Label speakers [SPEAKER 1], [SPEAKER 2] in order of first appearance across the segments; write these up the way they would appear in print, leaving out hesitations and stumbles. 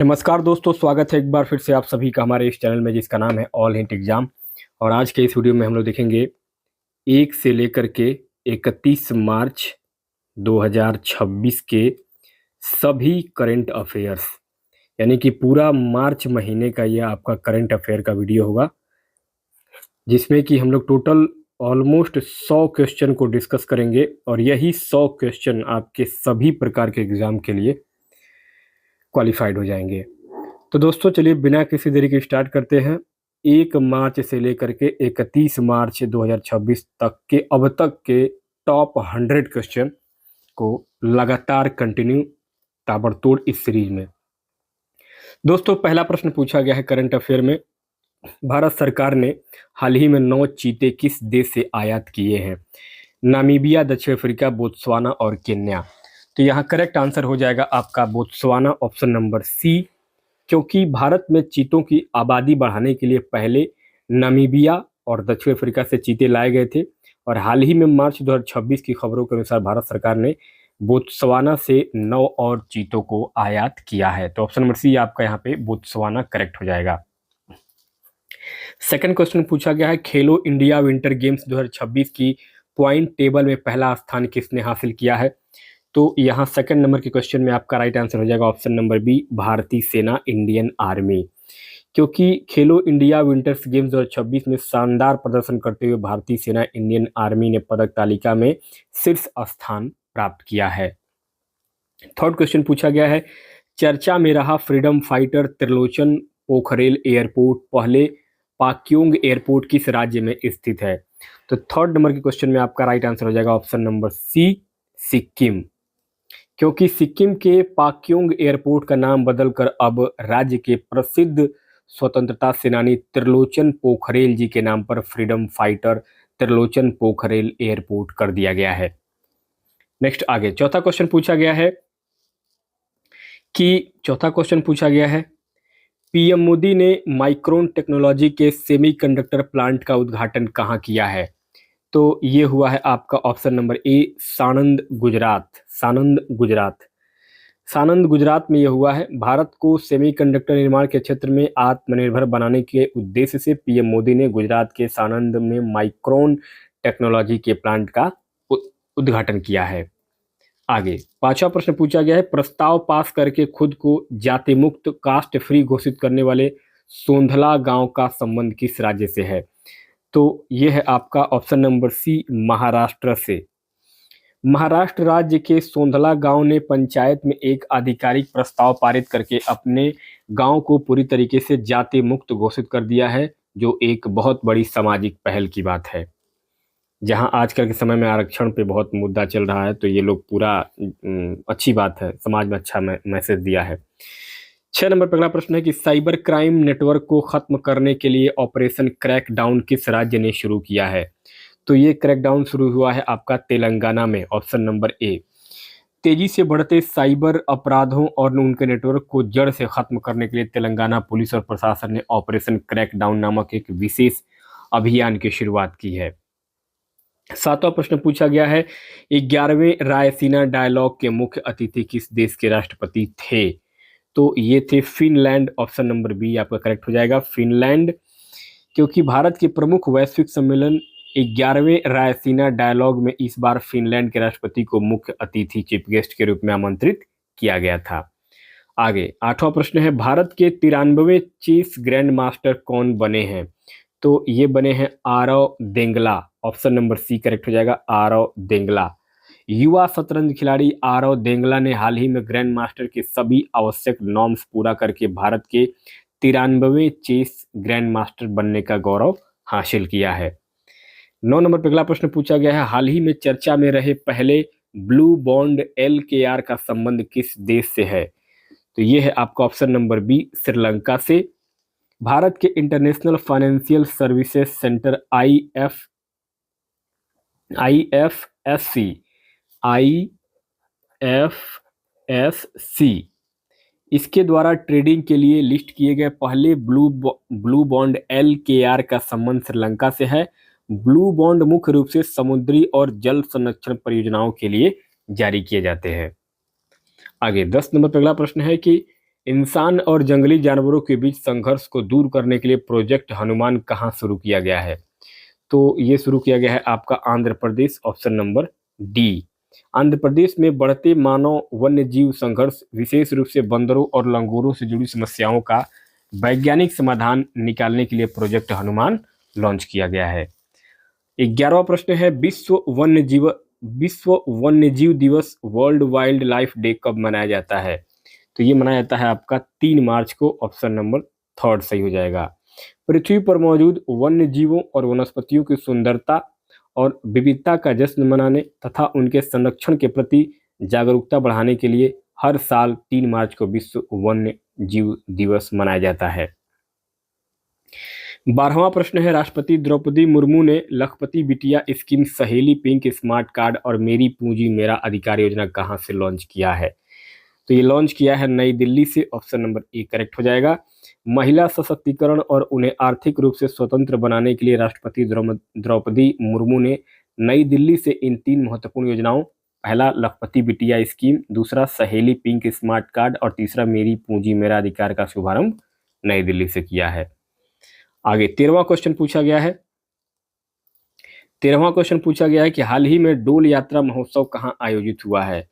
[SPEAKER 1] नमस्कार दोस्तों, स्वागत है एक बार फिर से आप सभी का हमारे इस चैनल में जिसका नाम है ऑल हिंट एग्जाम। और आज के इस वीडियो में हम लोग देखेंगे 1 से लेकर के 31 मार्च 2026 के सभी करंट अफेयर्स, यानी कि पूरा मार्च महीने का यह आपका करंट अफेयर का वीडियो होगा, जिसमें कि हम लोग टोटल ऑलमोस्ट 100 क्वेश्चन को डिस्कस करेंगे और यही 100 क्वेश्चन आपके सभी प्रकार के एग्जाम के लिए क्वालिफाइड हो जाएंगे। तो दोस्तों चलिए बिना किसी देरी के स्टार्ट करते हैं। 1 मार्च से लेकर के 31 मार्च 2026 तक के अब तक के टॉप 100 क्वेश्चन को लगातार कंटिन्यू ताबड़तोड़ इस सीरीज में। दोस्तों पहला प्रश्न पूछा गया है करंट अफेयर में, भारत सरकार ने हाल ही में 9 चीते किस देश से आयात किए हैं? नामीबिया, दक्षिण अफ्रीका, बोत्सवाना और केन्या। तो यहाँ करेक्ट आंसर हो जाएगा आपका बोत्सवाना, ऑप्शन नंबर सी, क्योंकि भारत में चीतों की आबादी बढ़ाने के लिए पहले नामीबिया और दक्षिण अफ्रीका से चीते लाए गए थे और हाल ही में मार्च 2026 की खबरों के अनुसार भारत सरकार ने बोत्सवाना से 9 और चीतों को आयात किया है। तो ऑप्शन नंबर सी आपका यहाँ पे बोत्सवाना करेक्ट हो जाएगा। सेकंड क्वेश्चन पूछा गया है, खेलो इंडिया विंटर गेम्स 2026 की पॉइंट टेबल में पहला स्थान किसने हासिल किया है? तो यहाँ सेकंड नंबर के क्वेश्चन में आपका राइट आंसर हो जाएगा ऑप्शन नंबर बी, भारतीय सेना, इंडियन आर्मी। क्योंकि खेलो इंडिया विंटर्स गेम्स 2026 में शानदार प्रदर्शन करते हुए भारतीय सेना, इंडियन आर्मी ने पदक तालिका में शीर्ष स्थान प्राप्त किया है। थर्ड क्वेश्चन पूछा गया है, चर्चा में रहा freedom fighter Trilochan Pokhrel airport पहले पाक्योंग एयरपोर्ट किस राज्य में स्थित है? तो थर्ड नंबर के क्वेश्चन में आपका राइट आंसर हो जाएगा ऑप्शन नंबर सी, सिक्किम। क्योंकि सिक्किम के पाक्योंग एयरपोर्ट का नाम बदलकर अब राज्य के प्रसिद्ध स्वतंत्रता सेनानी त्रिलोचन पोखरेल जी के नाम पर freedom fighter Trilochan Pokhrel airport कर दिया गया है। नेक्स्ट आगे चौथा क्वेश्चन पूछा गया है पीएम मोदी ने माइक्रोन टेक्नोलॉजी के सेमीकंडक्टर प्लांट का उद्घाटन कहाँ किया है? तो ये हुआ है आपका ऑप्शन नंबर ए, सानंद गुजरात में ये हुआ है। भारत को सेमीकंडक्टर निर्माण के क्षेत्र में आत्मनिर्भर बनाने के उद्देश्य से पीएम मोदी ने गुजरात के सानंद में माइक्रोन टेक्नोलॉजी के प्लांट का उद्घाटन किया है। आगे पांचवा प्रश्न पूछा गया है, प्रस्ताव पास करके खुद को जाति मुक्त कास्ट फ्री घोषित करने वाले सोंधला गांव का संबंध किस राज्य से है? तो ये है आपका ऑप्शन नंबर सी, महाराष्ट्र से। महाराष्ट्र राज्य के सोंधला गांव ने पंचायत में एक आधिकारिक प्रस्ताव पारित करके अपने गांव को पूरी तरीके से जाति मुक्त घोषित कर दिया है, जो एक बहुत बड़ी सामाजिक पहल की बात है। जहां आजकल के समय में आरक्षण पे बहुत मुद्दा चल रहा है, तो ये लोग पूरा अच्छी बात है, समाज में अच्छा मैसेज दिया है। 6 नंबर पर अगला प्रश्न है कि साइबर क्राइम नेटवर्क को खत्म करने के लिए ऑपरेशन क्रैकडाउन किस राज्य ने शुरू किया है? तो ये क्रैकडाउन शुरू हुआ है आपका तेलंगाना में, ऑप्शन नंबर ए। तेजी से बढ़ते साइबर अपराधों और उनके नेटवर्क को जड़ से खत्म करने के लिए तेलंगाना पुलिस और प्रशासन ने ऑपरेशन क्रैकडाउन नामक एक विशेष अभियान की शुरुआत की है। 7वां प्रश्न पूछा गया है, 11वें रायसीना डायलॉग के मुख्य अतिथि किस देश के राष्ट्रपति थे? तो ये थे फिनलैंड, ऑप्शन नंबर बी आपका करेक्ट हो जाएगा, फिनलैंड। क्योंकि भारत के प्रमुख वैश्विक सम्मेलन 11वें रायसीना डायलॉग में इस बार फिनलैंड के राष्ट्रपति को मुख्य अतिथि चीफ गेस्ट के रूप में आमंत्रित किया गया था। आगे 8वां प्रश्न है, भारत के 93वें चेस ग्रैंड मास्टर कौन बने हैं? तो ये बने हैं Aarav Dengla, option number C correct हो जाएगा, आरव देंगला। युवा शतरंज खिलाड़ी आरव देंगला ने हाल ही में ग्रैंड मास्टर के सभी आवश्यक नॉर्म्स पूरा करके भारत के 93वें चेस ग्रैंड मास्टर बनने का गौरव हासिल किया है। 9 नंबर पर अगला प्रश्न पूछा गया है, हाल ही में चर्चा में रहे पहले ब्लू बॉन्ड LKR का संबंध किस देश से है? तो ये है आपका ऑप्शन नंबर बी, श्रीलंका से। भारत के international financial services centre IFSC इसके द्वारा ट्रेडिंग के लिए लिस्ट किए गए पहले ब्लू बॉन्ड LKR का संबंध श्रीलंका से है। ब्लू बॉन्ड मुख्य रूप से समुद्री और जल संरक्षण परियोजनाओं के लिए जारी किए जाते हैं। आगे 10 नंबर पर अगला प्रश्न है कि इंसान और जंगली जानवरों के बीच संघर्ष को दूर करने के लिए प्रोजेक्ट हनुमान कहाँ शुरू किया गया है? तो ये शुरू किया गया है आपका Andhra Pradesh, option number D. Andhra Pradesh में बढ़ते मानव वन्य जीव संघर्ष, विशेष रूप से बंदरों और लंगूरों से जुड़ी समस्याओं का वैज्ञानिक समाधान निकालने के लिए प्रोजेक्ट हनुमान लॉन्च किया गया है। 11वां प्रश्न है, विश्व वन्यजीव दिवस, वर्ल्ड वाइल्ड लाइफ डे कब मनाया जाता है? तो ये मनाया जाता है आपका 3 मार्च को, ऑप्शन नंबर थर्ड सही हो जाएगा। पृथ्वी पर मौजूद वन्य जीवों और वनस्पतियों की सुंदरता और विविधता का जश्न मनाने तथा उनके संरक्षण के प्रति जागरूकता बढ़ाने के लिए हर साल 3 मार्च को विश्व वन्य जीव दिवस मनाया जाता है। 12वां प्रश्न है, राष्ट्रपति द्रौपदी मुर्मू ने लखपति बिटिया स्कीम, सहेली पिंक स्मार्ट कार्ड और मेरी पूंजी मेरा अधिकार योजना कहां से लॉन्च किया है? तो ये लॉन्च किया है नई दिल्ली से, ऑप्शन नंबर ए करेक्ट हो जाएगा। महिला सशक्तिकरण और उन्हें आर्थिक रूप से स्वतंत्र बनाने के लिए राष्ट्रपति द्रौपदी मुर्मू ने नई दिल्ली से इन 3 महत्वपूर्ण योजनाओं, पहला लखपति बिटिया स्कीम, दूसरा सहेली पिंक स्मार्ट कार्ड और तीसरा मेरी पूंजी मेरा अधिकार का शुभारंभ नई दिल्ली से किया है। आगे 13वां क्वेश्चन पूछा गया है। 13वां क्वेश्चन पूछा गया है कि हाल ही में डोल यात्रा महोत्सव कहाँ आयोजित हुआ है?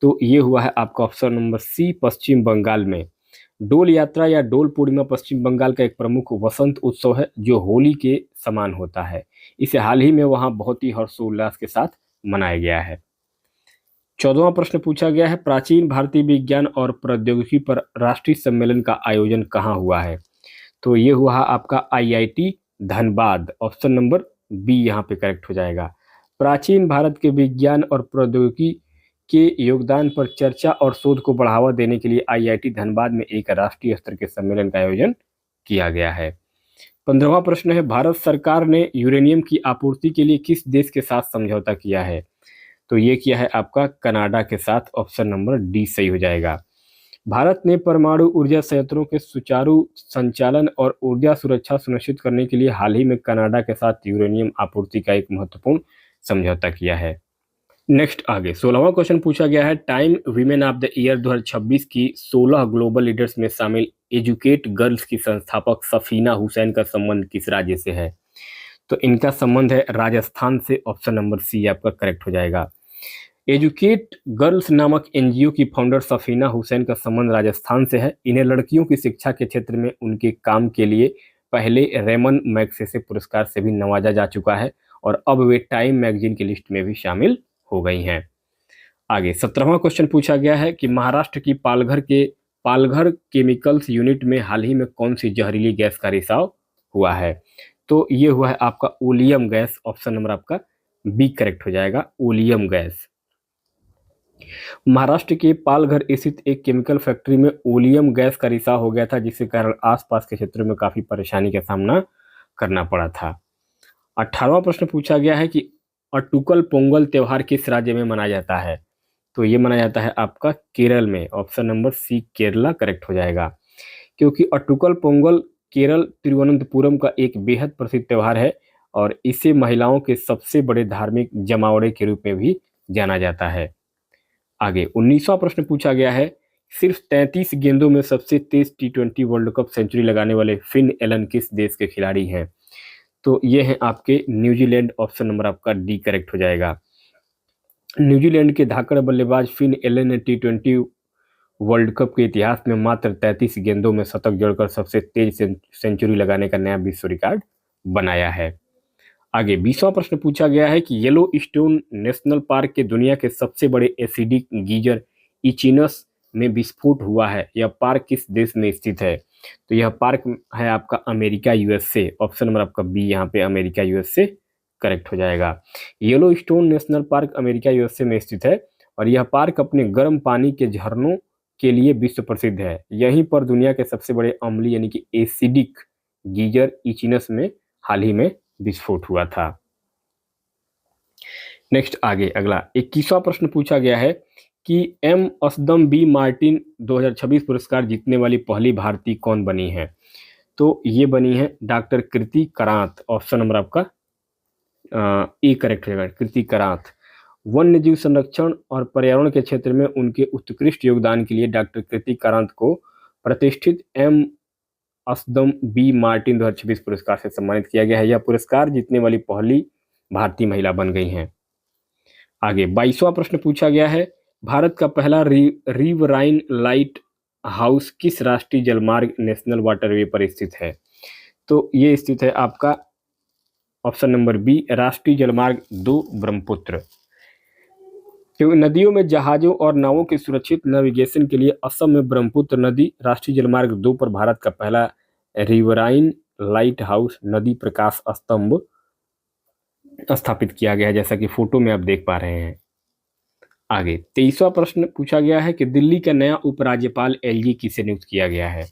[SPEAKER 1] तो ये हुआ है आपका ऑप्शन नंबर सी, पश्चिम बंगाल में। डोल यात्रा या डोल पूर्णिमा पश्चिम बंगाल का एक प्रमुख वसंत उत्सव है जो होली के समान होता है। इसे हाल ही में वहां बहुत ही हर्षोल्लास के साथ मनाया गया है। 14वां प्रश्न पूछा गया है, प्राचीन भारतीय विज्ञान और प्रौद्योगिकी पर राष्ट्रीय सम्मेलन का आयोजन कहाँ हुआ है? तो ये हुआ आपका IIT Dhanbad, option number B यहाँ पे करेक्ट हो जाएगा। प्राचीन भारत के विज्ञान और प्रौद्योगिकी के योगदान पर चर्चा और शोध को बढ़ावा देने के लिए IIT धनबाद में एक राष्ट्रीय स्तर के सम्मेलन का आयोजन किया गया है। 15वां प्रश्न है, भारत सरकार ने यूरेनियम की आपूर्ति के लिए किस देश के साथ समझौता किया है? तो ये किया है आपका कनाडा के साथ, ऑप्शन नंबर डी सही हो जाएगा। भारत ने परमाणु ऊर्जा संयंत्रों के सुचारू संचालन और ऊर्जा सुरक्षा सुनिश्चित करने के लिए हाल ही में कनाडा के साथ यूरेनियम आपूर्ति का एक महत्वपूर्ण समझौता किया है। नेक्स्ट आगे 16वां क्वेश्चन पूछा गया है, time women of the year 2026 की 16 ग्लोबल लीडर्स में शामिल एजुकेट गर्ल्स की संस्थापक सफीना हुसैन का संबंध किस राज्य से है? तो इनका संबंध है राजस्थान से, ऑप्शन नंबर सी आपका करेक्ट हो जाएगा। एजुकेट गर्ल्स नामक NGO की फाउंडर सफीना हुसैन का संबंध राजस्थान से है। इन्हें लड़कियों की शिक्षा के क्षेत्र में उनके काम के लिए पहले रेमन मैग्सेसे पुरस्कार से भी नवाजा जा चुका है और अब वे टाइम मैगजीन की लिस्ट में भी शामिल हो गई हैं। आगे 17वां क्वेश्चन पूछा गया है कि महाराष्ट्र की पालघर केमिकल्स यूनिट में हाल ही में कौन सी जहरीली गैस का रिसाव हुआ है? तो ये हुआ है आपका ओलियम गैस, ऑप्शन नंबर आपका बी करेक्ट हो जाएगा, ओलियम गैस। महाराष्ट्र के पालघर स्थित एक केमिकल फैक्ट्री में ओलियम गैस का रिसाव हो गया था, जिसके कारण आसपास के क्षेत्रों में काफी परेशानी का सामना करना पड़ा था। 18वां प्रश्न पूछा गया है कि अटुकल पोंगल त्योहार किस राज्य में मनाया जाता है? तो ये मनाया जाता है आपका केरल में, option number C Kerala correct हो जाएगा। क्योंकि अटुकल पोंगल केरल तिरुवनंतपुरम का एक बेहद प्रसिद्ध त्योहार है और इसे महिलाओं के सबसे बड़े धार्मिक जमावड़े के रूप में भी जाना जाता है। आगे 19वां प्रश्न पूछा गया है, सिर्फ 33 गेंदों में सबसे तेज T20 वर्ल्ड कप सेंचुरी लगाने वाले फिन एलन किस देश के खिलाड़ी हैं? तो ये हैं आपके न्यूजीलैंड, ऑप्शन नंबर आपका डी करेक्ट हो जाएगा। न्यूजीलैंड के धाकड़ बल्लेबाज फिन एलन ने T20 वर्ल्ड कप के इतिहास में मात्र 33 गेंदों में शतक जड़कर सबसे तेज सेंचुरी लगाने का नया विश्व रिकॉर्ड बनाया है। आगे 20वां प्रश्न पूछा गया है कि येलो स्टोन नेशनल पार्क के दुनिया के सबसे बड़े एसिडिक गीजर इचिनस में विस्फोट हुआ है, यह पार्क किस देश में स्थित है? तो यह पार्क है आपका अमेरिका USA, ऑप्शन नंबर आपका बी यहाँ पे अमेरिका USA करेक्ट हो जाएगा। Yellow stone national park America USA में स्थित है और यह पार्क अपने गर्म पानी के झरनों के लिए विश्व प्रसिद्ध है। यहीं पर दुनिया के सबसे बड़े अम्लीय यानी कि एसिडिक गीजर इचिनस में हाल ही में विस्फोट हुआ था। नेक्स्ट आगे अगला 21वां प्रश्न पूछा गया है कि M असदम B मार्टिन 2026 पुरस्कार जीतने वाली पहली भारतीय कौन बनी है? तो ये बनी है डॉक्टर कृति करात, ऑप्शन नंबर आपका ए करेक्ट रहेगा, कृति करात। वन्य जीव संरक्षण और पर्यावरण के क्षेत्र में उनके उत्कृष्ट योगदान के लिए डॉक्टर कृति करात को प्रतिष्ठित एम असदम बी मार्टिन 2026 पुरस्कार से सम्मानित किया गया है। यह पुरस्कार जीतने वाली पहली भारतीय महिला बन गई हैं। आगे 22वां प्रश्न पूछा गया है, भारत का पहला रिवराइन लाइट हाउस किस राष्ट्रीय जलमार्ग नेशनल वाटरवे पर स्थित है? तो ये स्थित है आपका ऑप्शन नंबर बी, राष्ट्रीय जलमार्ग 2 ब्रह्मपुत्र। क्योंकि नदियों में जहाजों और नावों के सुरक्षित नेविगेशन के लिए असम में ब्रह्मपुत्र नदी राष्ट्रीय जलमार्ग 2 पर भारत का पहला रिवराइन लाइट हाउस नदी प्रकाश स्तंभ स्थापित किया गया है, जैसा कि फोटो में आप देख पा रहे हैं। आगे 23वां प्रश्न पूछा गया है कि दिल्ली का नया उपराज्यपाल एलजी किसे नियुक्त किया गया है?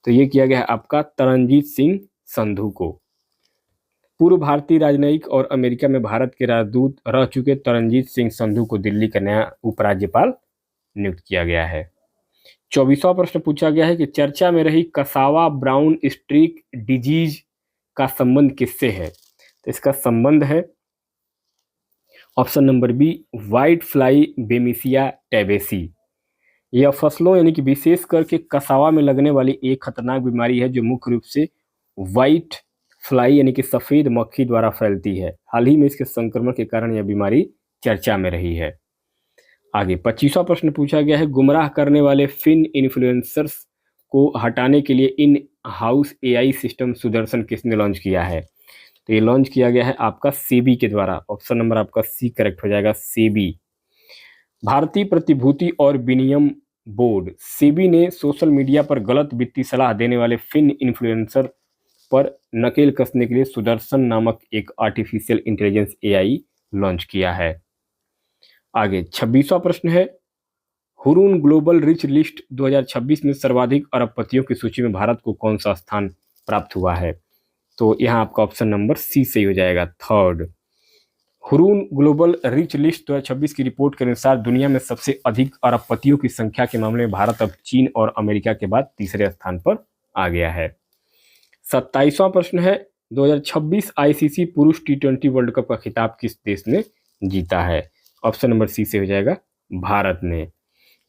[SPEAKER 1] तो ये किया गया है आपका तरनजीत सिंह संधू को। पूर्व भारतीय राजनयिक और अमेरिका में भारत के राजदूत रह चुके तरनजीत सिंह संधू को दिल्ली का नया उपराज्यपाल नियुक्त किया गया है। 24वां प्रश्न पूछा गया है कि चर्चा में रही कसावा ब्राउन स्ट्रीक डिजीज का संबंध किससे है? तो इसका संबंध है option number B, whitefly Bemisia tabaci. यह फसलों यानी कि विशेष करके कसावा में लगने वाली एक खतरनाक बीमारी है जो मुख्य रूप से व्हाइट फ्लाई यानी कि सफेद मक्खी द्वारा फैलती है। हाल ही में इसके संक्रमण के कारण यह बीमारी चर्चा में रही है। आगे 25वां प्रश्न पूछा गया है, गुमराह करने वाले फिन इन्फ्लुएंसर्स को हटाने के लिए in house AI system Sudarshan किसने लॉन्च किया है? तो ये लॉन्च किया गया है आपका सेबी के द्वारा। ऑप्शन नंबर आपका सी करेक्ट हो जाएगा, सेबी। भारतीय प्रतिभूति और विनिमय बोर्ड सेबी ने सोशल मीडिया पर गलत वित्तीय सलाह देने वाले फिन इन्फ्लुएंसर पर नकेल कसने के लिए सुदर्शन नामक एक आर्टिफिशियल इंटेलिजेंस एआई लॉन्च किया है। आगे 26वां प्रश्न है, हुरून ग्लोबल रिच लिस्ट 2026 में सर्वाधिक अरबपतियों की सूची में भारत को कौन सा स्थान प्राप्त हुआ है? तो यहाँ आपका ऑप्शन नंबर सी सही हो जाएगा, third. Hurun global rich list 2026 की रिपोर्ट के अनुसार दुनिया में सबसे अधिक अरबपतियों की संख्या के मामले में भारत अब चीन और अमेरिका के बाद तीसरे स्थान पर आ गया है। 27वां प्रश्न है, 2026 आईसीसी पुरुष टी20 वर्ल्ड कप का खिताब किस देश ने जीता है? ऑप्शन नंबर सी से हो जाएगा, भारत ने।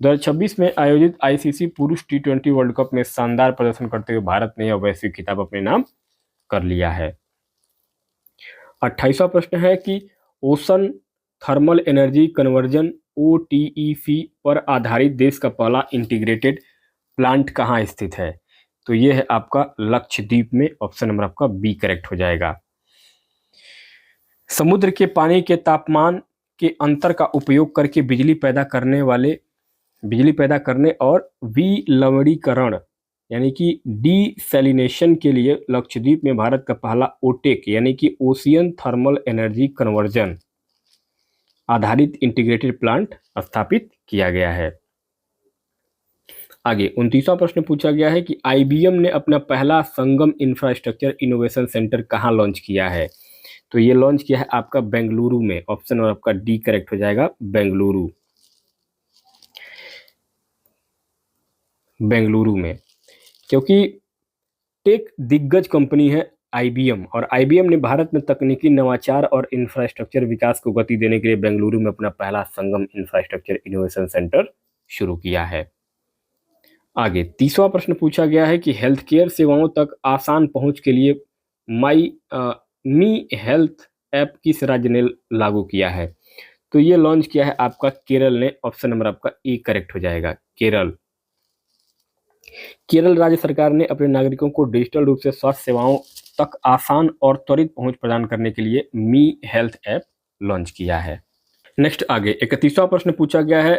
[SPEAKER 1] 2026 में आयोजित आईसीसी पुरुष टी20 वर्ल्ड कप में शानदार प्रदर्शन करते हुए भारत ने यह वैश्विक खिताब अपने नाम कर लिया है। 28वां प्रश्न है कि ओशन थर्मल एनर्जी कन्वर्जन ओटीईसी पर आधारित देश का पहला इंटीग्रेटेड प्लांट कहाँ स्थित है? तो यह है आपका लक्षद्वीप में। ऑप्शन नंबर आपका बी करेक्ट हो जाएगा। समुद्र के पानी के तापमान के अंतर का उपयोग करके बिजली पैदा करने और विलवणीकरण यानी कि डीसैलिनेशन के लिए लक्षद्वीप में भारत का पहला ओटेक यानी कि ओशियन थर्मल एनर्जी कन्वर्जन आधारित इंटीग्रेटेड प्लांट स्थापित किया गया है। आगे 29वां प्रश्न पूछा गया है कि आईबीएम ने अपना पहला संगम इंफ्रास्ट्रक्चर इनोवेशन सेंटर कहाँ लॉन्च किया है? तो ये लॉन्च किया है आपका बेंगलुरु में। ऑप्शन और आपका डी करेक्ट हो जाएगा, बेंगलुरु में। क्योंकि टेक दिग्गज कंपनी है आईबीएम और आईबीएम ने भारत में तकनीकी नवाचार और इंफ्रास्ट्रक्चर विकास को गति देने के लिए बेंगलुरु में अपना पहला संगम इंफ्रास्ट्रक्चर इनोवेशन सेंटर शुरू किया है। आगे 30वां प्रश्न पूछा गया है कि हेल्थ केयर सेवाओं तक आसान पहुंच के लिए मी हेल्थ ऐप किस राज्य ने लागू किया है? तो ये लॉन्च किया है आपका केरल ने। ऑप्शन नंबर आपका ए करेक्ट हो जाएगा, केरल राज्य सरकार ने अपने नागरिकों को डिजिटल रूप से स्वास्थ्य सेवाओं तक आसान और त्वरित पहुंच प्रदान करने के लिए मी हेल्थ ऐप लॉन्च किया है। नेक्स्ट आगे 31वां प्रश्न पूछा गया है,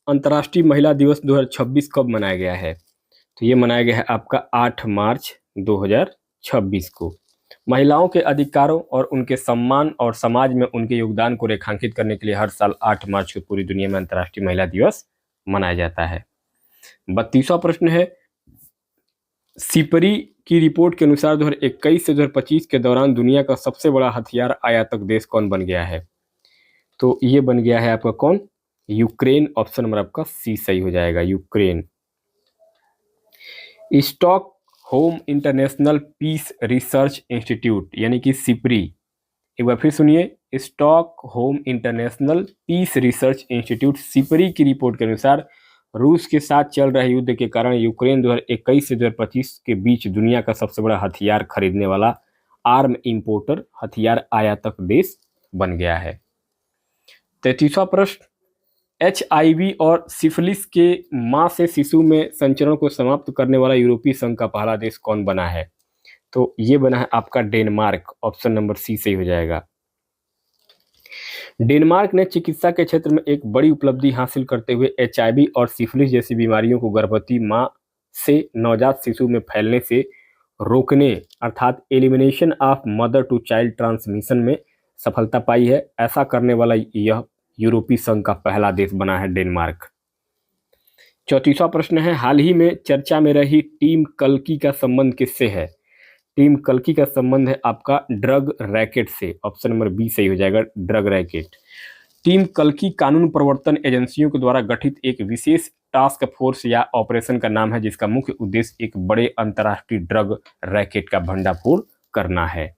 [SPEAKER 1] अंतर्राष्ट्रीय महिला दिवस 2026 कब मनाया गया है? तो ये मनाया गया है आपका 8 मार्च 2026 को। महिलाओं के अधिकारों और उनके सम्मान और समाज में उनके योगदान को रेखांकित करने के लिए हर साल 8 मार्च को पूरी दुनिया में अंतर्राष्ट्रीय महिला दिवस मनाया जाता है। 32वां प्रश्न है, सिपरी की रिपोर्ट के अनुसार 2021 से 2025 के दौरान दुनिया का सबसे बड़ा हथियार आयातक देश कौन बन गया है? तो ये बन गया है आपका कौन? यूक्रेन। ऑप्शन नंबर आपका सी सही हो जाएगा, Ukraine. Stockholm International Peace Research Institute यानी कि सिपरी, एक बार फिर सुनिए, Stockholm International Peace Research Institute SIPRI की रिपोर्ट के अनुसार रूस के साथ चल रहे युद्ध के कारण यूक्रेन 2021 से 2025 के बीच दुनिया का सबसे बड़ा हथियार खरीदने वाला आर्म इंपोर्टर, हथियार आयातक देश बन गया है। 33वां प्रश्न, HIV और सिफिलिस के मां से शिशु में संचरण को समाप्त करने वाला यूरोपीय संघ का पहला देश कौन बना है? तो ये बना है आपका डेनमार्क, ऑप्शन नंबर सी सही हो जाएगा। डेनमार्क ने चिकित्सा के क्षेत्र में एक बड़ी उपलब्धि हासिल करते हुए HIV और सिफिलिस जैसी बीमारियों को गर्भवती मां से नवजात शिशु में फैलने से रोकने अर्थात elimination of mother to child transmission में सफलता पाई है। ऐसा करने वाला यह यूरोपीय संघ का पहला देश बना है डेनमार्क। 34वां प्रश्न है, हाल ही में चर्चा में रही टीम कल्कि का संबंध किससे है? टीम कल्कि का संबंध है आपका ड्रग रैकेट से, ऑप्शन नंबर बी सही हो जाएगा, ड्रग रैकेट। टीम कल्कि कानून प्रवर्तन एजेंसियों के द्वारा गठित एक विशेष टास्क फोर्स या ऑपरेशन का नाम है जिसका मुख्य उद्देश्य एक बड़े अंतर्राष्ट्रीय ड्रग रैकेट का भंडाफोड़ करना है।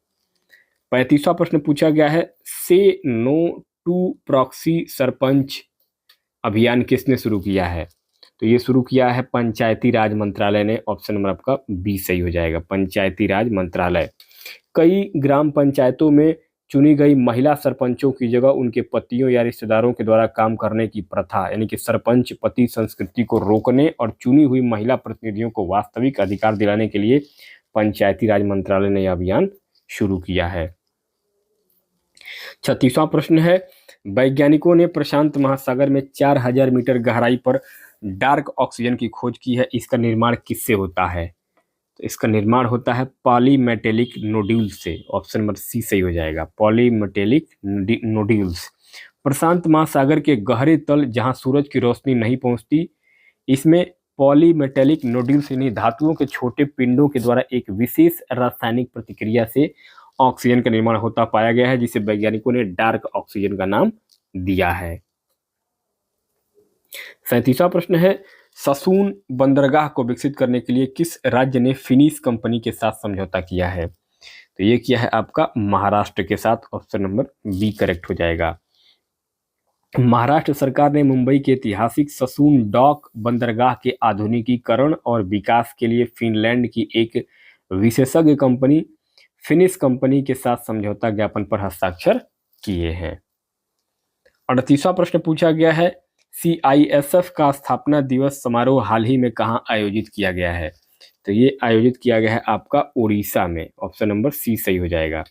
[SPEAKER 1] 35वां प्रश्न पूछा गया है, से नो टू प्रॉक्सी सरपंच अभियान किसने शुरू किया है? तो ये शुरू किया है पंचायती राज मंत्रालय ने, ऑप्शन नंबर आपका बी सही हो जाएगा, पंचायती राज मंत्रालय। कई ग्राम पंचायतों में चुनी गई महिला सरपंचों की जगह उनके पतियों या रिश्तेदारों के द्वारा काम करने की प्रथा यानी कि सरपंच पति संस्कृति को रोकने और चुनी हुई महिला प्रतिनिधियों को वास्तविक अधिकार दिलाने के लिए पंचायती राज मंत्रालय ने यह अभियान शुरू किया है। 36वां प्रश्न है, वैज्ञानिकों ने प्रशांत महासागर में 4000 मीटर गहराई पर डार्क ऑक्सीजन की खोज की है। इसका निर्माण किससे होता है? तो इसका निर्माण होता है पॉलीमेटेलिक नोड्यूल से, ऑप्शन नंबर सी सही हो जाएगा, पॉलीमेटेलिक नोड्यूल्स। प्रशांत महासागर के गहरे तल जहां सूरज की रोशनी नहीं पहुंचती, इसमें पॉलीमेटेलिक नोड्यूल्स यानी धातुओं के छोटे पिंडों के द्वारा एक विशेष रासायनिक प्रतिक्रिया से ऑक्सीजन का निर्माण होता पाया गया है, जिसे वैज्ञानिकों ने डार्क ऑक्सीजन का नाम दिया है। 37वां प्रश्न है, ससून बंदरगाह को विकसित करने के लिए किस राज्य ने फिनिश कंपनी के साथ समझौता किया है? तो ये किया है आपका महाराष्ट्र के साथ, ऑप्शन नंबर बी करेक्ट हो जाएगा। महाराष्ट्र सरकार ने मुंबई के ऐतिहासिक ससून डॉक बंदरगाह के आधुनिकीकरण और विकास के लिए फिनलैंड की एक विशेषज्ञ कंपनी फिनिश कंपनी के साथ समझौता ज्ञापन पर हस्ताक्षर किए हैं। 38वां प्रश्न पूछा गया है, CISF का स्थापना दिवस समारोह हाल ही में कहां आयोजित किया गया है? तो ये आयोजित किया गया है आपका उड़ीसा में, ऑप्शन नंबर सी सही हो जाएगा।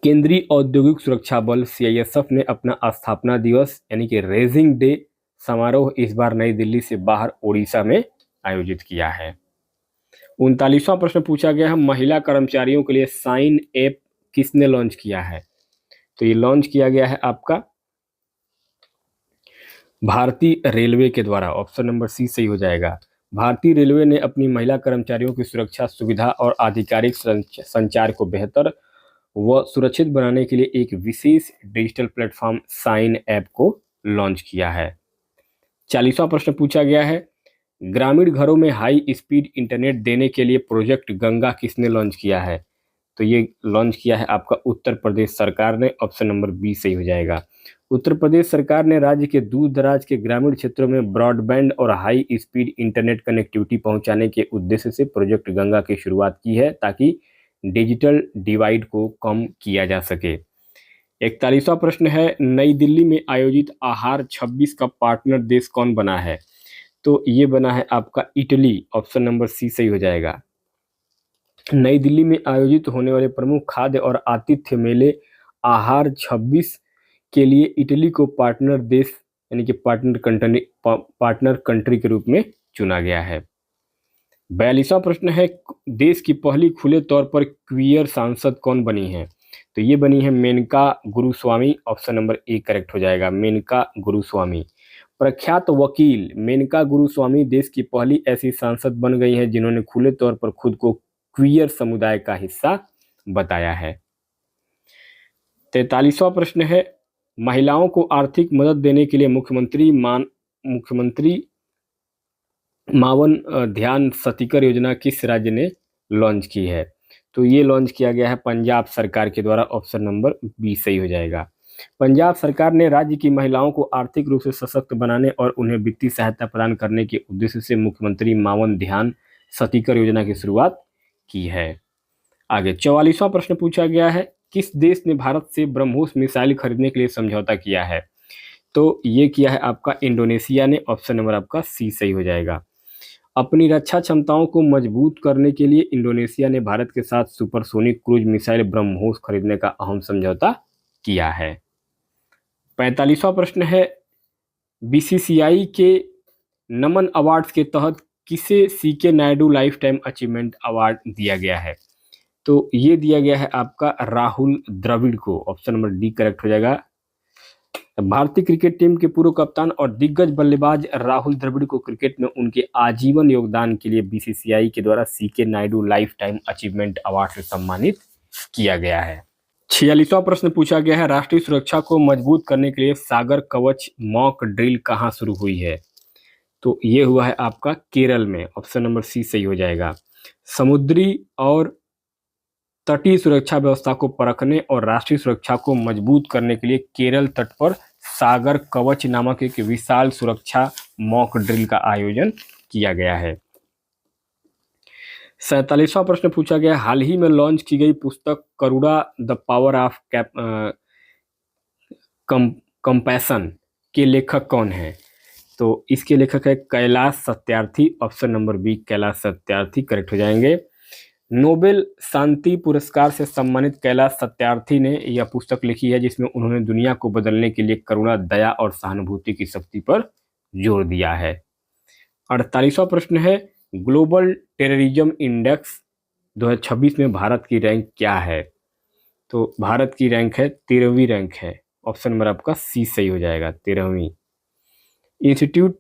[SPEAKER 1] केंद्रीय औद्योगिक सुरक्षा बल CISF ने अपना स्थापना दिवस यानी कि रेजिंग डे समारोह इस बार नई दिल्ली से बाहर उड़ीसा में आयोजित किया है। 39वां प्रश्न पूछा गया है, महिला कर्मचारियों के लिए साइन ऐप किसने लॉन्च किया है? तो ये लॉन्च किया गया है आपका भारतीय रेलवे के द्वारा, ऑप्शन नंबर सी सही हो जाएगा। भारतीय रेलवे ने अपनी महिला कर्मचारियों की सुरक्षा, सुविधा और आधिकारिक संचार को बेहतर व सुरक्षित बनाने के लिए एक विशेष डिजिटल प्लेटफॉर्म साइन ऐप को लॉन्च किया है। 40वां प्रश्न पूछा गया है, ग्रामीण घरों में हाई स्पीड इंटरनेट देने के लिए प्रोजेक्ट गंगा किसने लॉन्च किया है? तो ये लॉन्च किया है आपका उत्तर प्रदेश सरकार ने, ऑप्शन नंबर बी सही हो जाएगा। उत्तर प्रदेश सरकार ने राज्य के दूर दराज के ग्रामीण क्षेत्रों में ब्रॉडबैंड और हाई स्पीड इंटरनेट कनेक्टिविटी पहुंचाने के उद्देश्य से प्रोजेक्ट गंगा की शुरुआत की है ताकि डिजिटल डिवाइड को कम किया जा सके। 41वां प्रश्न है, नई दिल्ली में आयोजित आहार 26 का पार्टनर देश कौन बना है? तो ये बना है आपका इटली, ऑप्शन नंबर सी सही हो जाएगा। नई दिल्ली में आयोजित होने वाले प्रमुख खाद्य और आतिथ्य मेले आहार 26 के लिए इटली को पार्टनर देश यानी कि पार्टनर कंट्री के रूप में चुना गया है। 42वां प्रश्न है, देश की पहली खुले तौर पर क्वियर सांसद कौन बनी है? तो ये बनी है Menaka Guruswamy, option number A correct हो जाएगा, मेनका गुरुस्वामी। प्रख्यात वकील मेनका गुरुस्वामी देश की पहली ऐसी सांसद बन गई हैं जिन्होंने खुले तौर पर खुद को क्वियर समुदाय का हिस्सा बताया है। 43वां प्रश्न है, महिलाओं को आर्थिक मदद देने के लिए मुख्यमंत्री मावन ध्यान सतिकर योजना किस राज्य ने लॉन्च की है? तो ये लॉन्च किया गया है पंजाब सरकार के द्वारा, ऑप्शन नंबर बी सही हो जाएगा। पंजाब सरकार ने राज्य की महिलाओं को आर्थिक रूप से सशक्त बनाने और उन्हें वित्तीय सहायता प्रदान करने के उद्देश्य से मुख्यमंत्री मावन ध्यान सतीकर योजना की शुरुआत की है। आगे 44वां प्रश्न पूछा गया है, किस देश ने भारत से ब्रह्मोस मिसाइल खरीदने के लिए समझौता किया है? तो ये किया है आपका इंडोनेशिया ने। ऑप्शन नंबर आपका सी सही हो जाएगा। अपनी रक्षा क्षमताओं को मजबूत करने के लिए इंडोनेशिया ने भारत के साथ सुपरसोनिक क्रूज मिसाइल ब्रह्मोस खरीदने का अहम समझौता किया है। 45वां प्रश्न है, बीसीसीआई के नमन अवार्ड्स के तहत किसे CK Naidu lifetime achievement award दिया गया है? तो ये दिया गया है आपका राहुल द्रविड़ को। ऑप्शन नंबर डी करेक्ट हो जाएगा। भारतीय क्रिकेट टीम के पूर्व कप्तान और दिग्गज बल्लेबाज राहुल द्रविड़ को क्रिकेट में उनके आजीवन योगदान के लिए बीसीसीआई के द्वारा CK Naidu lifetime achievement award से सम्मानित किया गया है। 46वां प्रश्न पूछा गया है, राष्ट्रीय सुरक्षा को मजबूत करने के लिए सागर कवच मॉक ड्रिल कहाँ शुरू हुई है? तो ये हुआ है आपका केरल में। ऑप्शन नंबर सी सही हो जाएगा। समुद्री और तटीय सुरक्षा व्यवस्था को परखने और राष्ट्रीय सुरक्षा को मजबूत करने के लिए केरल तट पर सागर कवच नामक एक विशाल सुरक्षा मॉक ड्रिल का आयोजन किया गया है। 47वां प्रश्न पूछा गया, हाल ही में लॉन्च की गई पुस्तक Karuna the power of compassion के लेखक कौन है? तो इसके लेखक है Kailash Satyarthi. Option number B Kailash Satyarthi correct हो जाएंगे। नोबेल शांति पुरस्कार से सम्मानित कैलाश सत्यार्थी ने यह पुस्तक लिखी है जिसमें उन्होंने दुनिया को बदलने के लिए करुणा, दया और सहानुभूति की शक्ति पर जोर दिया है। 48वां प्रश्न है, ग्लोबल टेररिज्म इंडेक्स 2026 में भारत की रैंक क्या है? तो भारत की रैंक है 13वीं रैंक है। ऑप्शन नंबर आपका सी सही हो जाएगा, 13वीं। Institute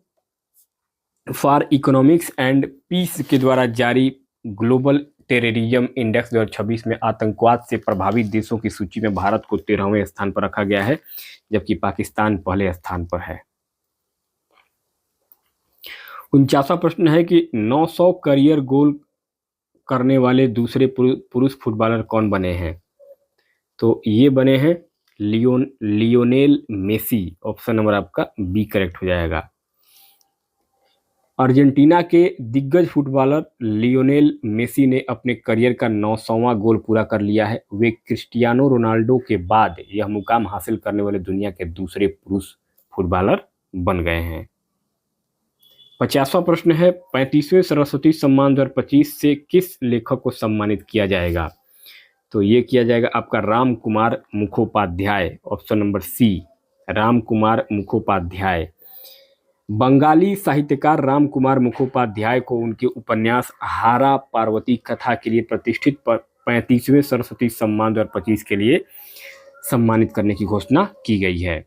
[SPEAKER 1] for Economics and Peace के द्वारा जारी ग्लोबल टेररिज्म इंडेक्स 2026 में आतंकवाद से प्रभावित देशों की सूची में भारत को 13वें स्थान पर रखा गया है, जबकि पाकिस्तान पहले स्थान पर है। 49वां प्रश्न है कि 900 करियर गोल करने वाले दूसरे पुरुष फुटबॉलर कौन बने हैं? तो ये बने हैं लियोनेल मेसी। ऑप्शन नंबर आपका बी करेक्ट हो जाएगा। अर्जेंटीना के दिग्गज फुटबॉलर लियोनेल मेसी ने अपने करियर का 900वां गोल पूरा कर लिया है। वे क्रिस्टियानो रोनाल्डो के बाद यह मुकाम हासिल करने वाले दुनिया के दूसरे पुरुष फुटबॉलर बन गए हैं। 50वां प्रश्न है, 35वें सरस्वती सम्मान 2025 से किस लेखक को सम्मानित किया जाएगा? तो ये किया जाएगा आपका Ram Kumar Mukhopadhyay. Option number C Ram Kumar Mukhopadhyay. Bengali साहित्यकार राम कुमार मुखोपाध्याय को उनके उपन्यास हारा पार्वती कथा के लिए प्रतिष्ठित 35वें सरस्वती सम्मान 2025 के लिए सम्मानित करने की घोषणा की गई है।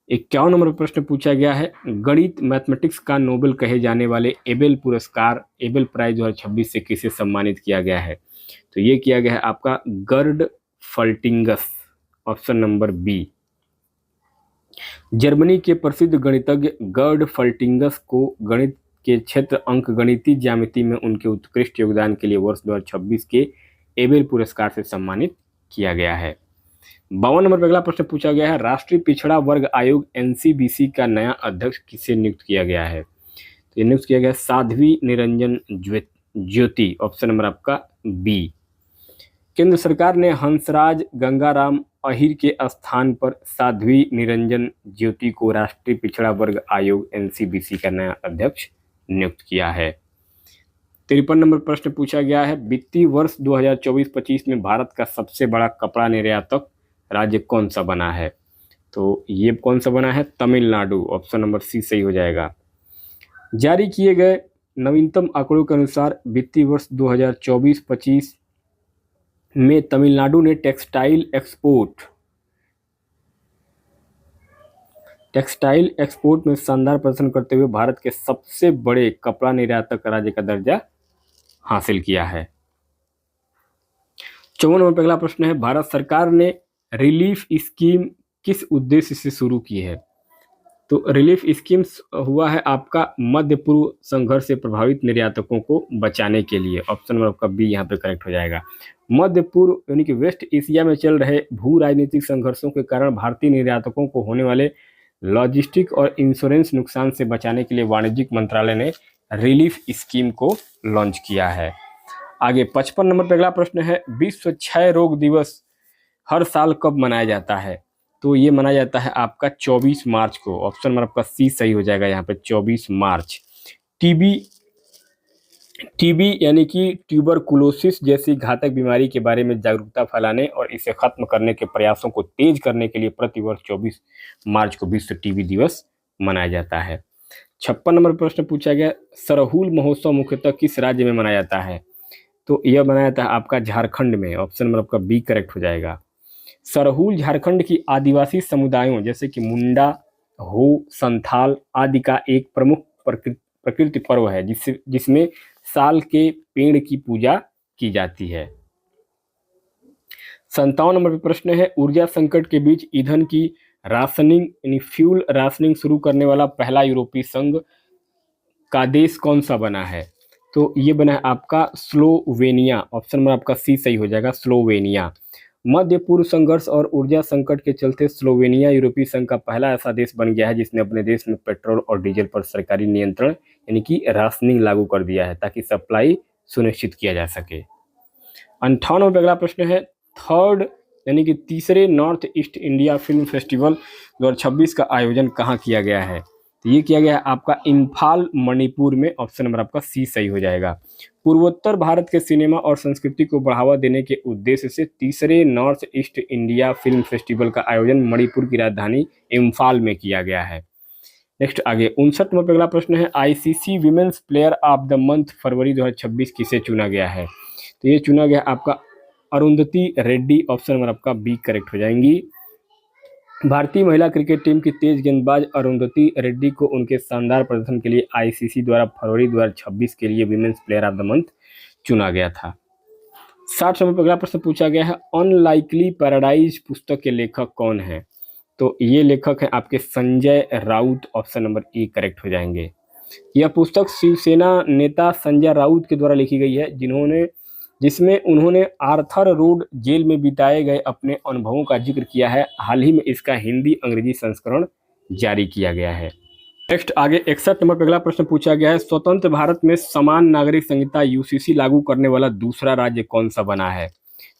[SPEAKER 1] 51 नंबर प्रश्न पूछा गया है, गणित मैथमेटिक्स का नोबेल कहे जाने वाले एबेल पुरस्कार एबेल प्राइज 2026 से किसे सम्मानित किया गया है? तो ये किया गया है आपका Gerd Faltings. Option number B. Germany के प्रसिद्ध गणितज्ञ गर्ड फल्टिंगस को गणित के क्षेत्र अंकगणितीय ज्यामिति में उनके उत्कृष्ट योगदान के लिए वर्ष 2026 के एबेल पुरस्कार से सम्मानित किया गया है। 52 नंबर पर अगला प्रश्न पूछा गया है, राष्ट्रीय पिछड़ा वर्ग आयोग एनसीबीसी का नया अध्यक्ष किसे नियुक्त किया गया है? तो नियुक्त किया गया साध्वी निरंजन ज्योति। ऑप्शन नंबर आपका बी। केंद्र सरकार ने हंसराज गंगाराम अहिर के स्थान पर साध्वी निरंजन ज्योति को राष्ट्रीय पिछड़ा वर्ग आयोग एनसीबीसी का नया अध्यक्ष नियुक्त किया है। 53 नंबर प्रश्न पूछा गया है, वित्तीय वर्ष 2024-25 में भारत का सबसे बड़ा कपड़ा निर्यातक राज्य कौन सा बना है? तो ये कौन सा बना है? तमिलनाडु। ऑप्शन नंबर सी सही हो जाएगा। जारी किए गए नवीनतम आंकड़ों के अनुसार वित्तीय वर्ष 2024-25 में तमिलनाडु ने टेक्सटाइल एक्सपोर्ट में शानदार प्रदर्शन करते हुए भारत के सबसे बड़े कपड़ा निर्यातक राज्य का दर्जा हासिल किया है। 54 नंबर पर अगला प्रश्न है, भारत सरकार ने रिलीफ स्कीम किस उद्देश्य से शुरू की है? तो रिलीफ स्कीम्स हुआ है आपका मध्य पूर्व संघर्ष से प्रभावित निर्यातकों को बचाने के लिए। ऑप्शन नंबर आपका बी यहाँ पे करेक्ट हो जाएगा। मध्य पूर्व यानी कि वेस्ट एशिया में चल रहे भू राजनीतिक संघर्षों के कारण भारतीय निर्यातकों को होने वाले लॉजिस्टिक और इंश्योरेंस नुकसान से बचाने के लिए वाणिज्यिक मंत्रालय ने रिलीफ स्कीम को लॉन्च किया है। आगे 55 नंबर पे अगला प्रश्न है, विश्व क्षय रोग दिवस हर साल कब मनाया जाता है? तो ये मनाया जाता है आपका 24 मार्च को। ऑप्शन नंबर आपका सी सही हो जाएगा यहाँ पे 24 मार्च। टीबी यानी कि ट्यूबरकुलोसिस जैसी घातक बीमारी के बारे में जागरूकता फैलाने और इसे खत्म करने के प्रयासों को तेज करने के लिए प्रतिवर्ष 24 मार्च को विश्व टीबी दिवस मनाया जाता है। 56 नंबर प्रश्न पूछा गया, सरहुल महोत्सव मुख्यतः किस राज्य में मनाया जाता है? तो यह मनाया जाता है आपका झारखंड में। ऑप्शन नंबर आपका बी करेक्ट हो जाएगा। सरहुल झारखंड की आदिवासी समुदायों जैसे कि मुंडा, हो, संथाल आदि का एक प्रमुख प्रकृति पर्व है जिसमें साल के पेड़ की पूजा की जाती है। 57 नंबर पे प्रश्न है, ऊर्जा संकट के बीच ईंधन की राशनिंग यानी फ्यूल राशनिंग शुरू करने वाला पहला यूरोपीय संघ का देश कौन सा बना है? तो ये बना है आपका स्लोवेनिया। ऑप्शन नंबर आपका सी सही हो जाएगा, स्लोवेनिया। मध्य पूर्व संघर्ष और ऊर्जा संकट के चलते स्लोवेनिया यूरोपीय संघ का पहला ऐसा देश बन गया है जिसने अपने देश में पेट्रोल और डीजल पर सरकारी नियंत्रण यानी कि राशनिंग लागू कर दिया है ताकि सप्लाई सुनिश्चित किया जा सके। 58वां अगला प्रश्न है, थर्ड यानी कि तीसरे north east India film festival 2026 का आयोजन कहाँ किया गया है? तो ये किया गया है आपका इम्फाल मणिपुर में। ऑप्शन नंबर आपका सी सही हो जाएगा। पूर्वोत्तर भारत के सिनेमा और संस्कृति को बढ़ावा देने के उद्देश्य से तीसरे north east India film festival का आयोजन मणिपुर की राजधानी इम्फाल में किया गया है। नेक्स्ट आगे 59 नंबर अगला प्रश्न है, ICC women's player of the month फरवरी 2026 किसे चुना गया है? तो ये चुना गया आपका अरुंधति रेड्डी। ऑप्शन नंबर आपका बी करेक्ट हो जाएंगी। भारतीय महिला क्रिकेट टीम की तेज गेंदबाज अरुंधति रेड्डी को उनके शानदार प्रदर्शन के लिए आईसीसी द्वारा फरवरी 2026 के लिए women's player of the month चुना गया था। 60 नंबर पर अगला प्रश्न पूछा गया है, अनलाइकली पैराडाइज पुस्तक के लेखक कौन है? तो ये लेखक है आपके Sanjay Raut. Option number A correct हो जाएंगे। यह पुस्तक शिवसेना नेता संजय राउत के द्वारा लिखी गई है जिसमें उन्होंने आर्थर रोड जेल में बिताए गए अपने अनुभवों का जिक्र किया है। हाल ही में इसका हिंदी अंग्रेजी संस्करण जारी किया गया है। नेक्स्ट आगे 61 नंबर पर अगला प्रश्न पूछा गया है, स्वतंत्र भारत में समान नागरिक संहिता यूसीसी लागू करने वाला दूसरा राज्य कौन सा बना है?